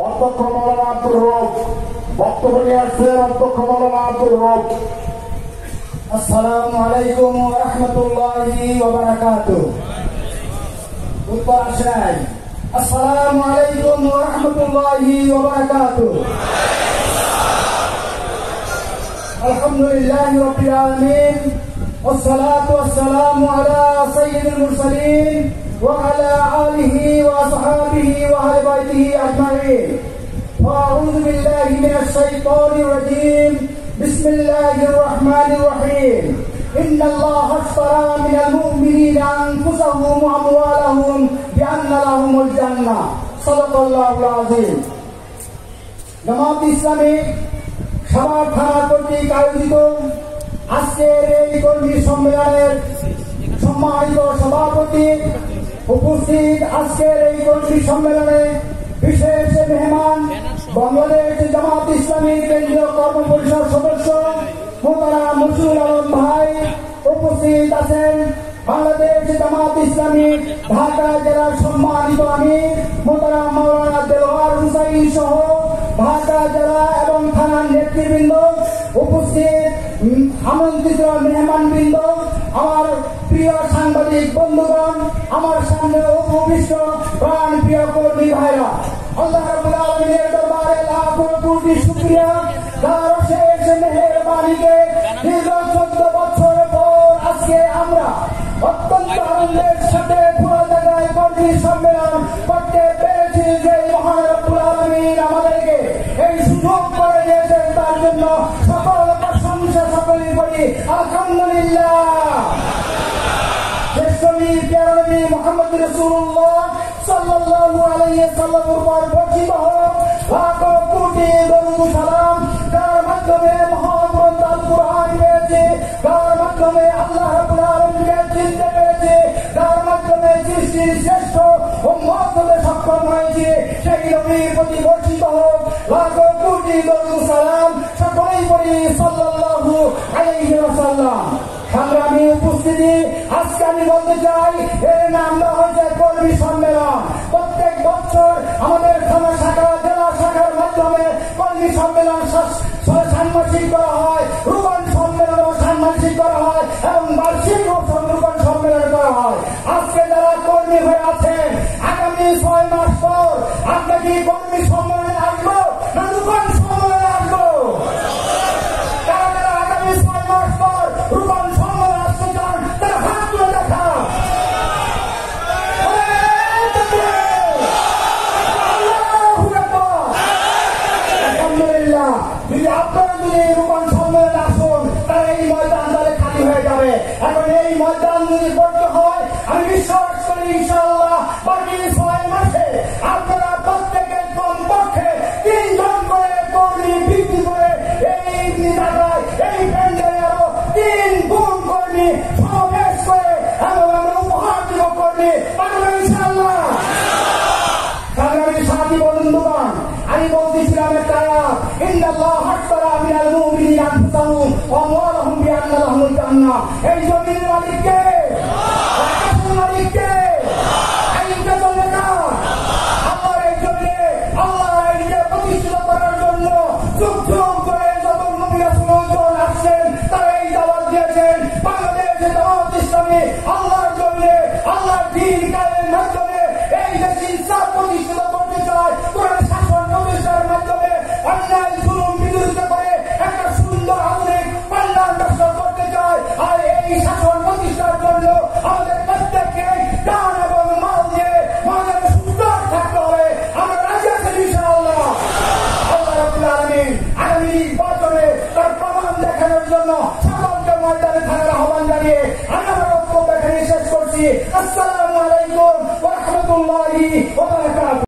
অধ্যক্ষ মাওলানা আব্দুর রব বক্তব্য নিয়ে আসছেন। অধ্যক্ষ মাওলানা আব্দুর রব। আসসালামু আলাইকুম ওয়া রাহমাতুল্লাহি ওয়া বারাকাতুহু। উত্তর আসেন। আসসালামু আলাইকুম ওয়া রাহমাতুল্লাহি ওয়া বারাকাতুহু। আলহামদুলিল্লাহি রাব্বিল আলামিন والصلاة والسلام على سيد المرسلين وعلى آله وأصحابه وأهل بيته أجمعين. وأعوذ بالله من الشيطان الرجيم. بسم الله الرحمن الرحيم. إن الله اشترى من المؤمنين أنفسهم وأموالهم بأن لهم الجنة. صدق الله العظيم. জামাত ইসলামী সাভার থানা কর্তৃক আয়োজিত আজকের এই কর্মী সম্মেলনের সম্মানিত সভাপতি, উপস্থিত আজকের এই কর্মী সম্মেলনে বিশেষ মেহমান বাংলাদেশ জামাত ইসলামী কেন্দ্রীয় কর্ম পরিষদ সদস্য মোহতারাম মশিউল আলম ভাই, উপস্থিত আছেন বাংলাদেশ জামাত ইসলামী ঢাকা জেলার সম্মানিত আমির মোহতারাম মাওলানা দেলোয়ার হুসাইন সহ ঢাকা জেলা এবং থানার নেতৃবৃন্দ, উপস্থিত আমন্ত্রিত মেহমানবৃন্দ, আমার প্রিয় সাংবাদিক বন্ধুগণ, আমার সামনে উপবিষ্ট প্রাণ প্রিয় কর্মী ভাইরা, আল্লাহ রাব্বুল আলামিনের দরবারে লাখো কোটি শুকরিয়া। তার শেষ মেহেরবানিতে দীর্ঘ 14 বছর পর আজকে আমরা অত্যন্ত আনন্দের সাথে পুরো জায়গায় কর্মী সম্মেলন করতে পেরেছি। যে মহান রাব্বুল আলামিন আমাদেরকে এই সুযোগ করে দিয়েছেন, তার জন্য সকল প্রশংসা সকলেই করি আলহামদুলিল্লাহ। নবী মুহাম্মদ রাসূলুল্লাহ সাল্লাল্লাহু আলাইহি ওয়াসাল্লামের উপর বর্ষিত হোক লাখো কোটি দরুদ সালাম, যার মাধ্যমে মহাগ্রন্থ আল কুরআন পেয়েছে, যার মাধ্যমে আল্লাহ রাব্বুল আলামিনকে চিনতে পেরেছে, যার মাধ্যমে সৃষ্টির শ্রেষ্ঠ উম্মত হতে সক্ষম হয়েছে, সেই নবীর প্রতি বর্ষিত হোক লাখো কোটি দরুদ সালাম। সকলেই বলি সাল্লাল্লাহু আলাইহি ওয়াসাল্লাম। সংগ্রামী উপস্থিতি, আজকে আমি বলতে চাই এর নাম দেওয়া হয়েছে কর্মী সম্মেলন। প্রত্যেক বছর আমাদের থানা শাখা জেলা শাখার মাধ্যমে কর্মী সম্মেলন ষান্মাসিক করা হয়, রূপণ সম্মেলন ষান্মাসিক করা হয় এবং বার্ষিক রূপণ সম্মেলন করা হয়। আজকে যারা কর্মী হয়ে আছেন, আগামী 6 মাস পর আমরা কি কর্মী সম্মেলনে আসবো না রূপণ সম্মেলনে আসবো? তারা যারা আগামী 6 মাস পর রূপণ এখন এই ময়দান যদি করতে হয়, আমি বিশ্বাস করি ইনশাআল্লাহ বাকি 6 মাসে আপনারা প্রত্যেকের কমপক্ষে 3 জন করে কর্মী বৃদ্ধি করে এই জায়গায় এই প্যান্ডেলে আরো 3 গুণ কর্মী সমাবেশ করে এবং আমরা উপহার দিব কর্মী ইনশাআল্লাহ। সংগ্রামী সাথী বন্ধুগণ, আমি বলতেছিলাম একটা আয়াত, ইন্নাল্লাহ হাসতারা মিনাল মুমিনিনা আনফুসাহুম ওয়া আমওয়ালাহুম বিআন্না লাহুমুল জান্নাহ। এই জমির মালিক কে? আকাশের মালিক কে? আইনটা চলে না আল্লাহর এই জমিনে। আল্লাহ আইনকে প্রতিষ্ঠিত করার জন্য যুগ যুগ করে যত নবী রাসূলগণ আসছেন, তারা এই দাওয়াত দিয়েছেন বাংলাদেশে জামাত ইসলামী আল্লাহর জমিনে আল্লাহর দ্বীন কায়েমের মাধ্যমে এই দেশে ইসলাম প্রতিষ্ঠিত করতে চায়। কোরআন শাসন প্রতিষ্ঠার মাধ্যমে অন্যায় জুলুম বিরোধিতা করে একটা সুন্দর আধুনিক কল্যাণ রাষ্ট্র করতে চায়। আর এই শাসন প্রতিষ্ঠার জন্য আমাদের প্রত্যেককে দান এবং মাল দিয়ে আমাদের সুস্থ থাকতে হবে। আমরা রাজি আছি ইনশাআল্লাহ। আল্লাহ রাব্বুল আলামিন আগামী নির্বাচনে তার প্রমাণ দেখানোর জন্য সকলকে ময়দানে থাকার আহ্বান জানিয়ে আমি আমার বক্তব্য এখানে শেষ করছি। আসসালামু আলাইকুম ওয়া রাহমাতুল্লাহি ওয়া বারাকাতুহু।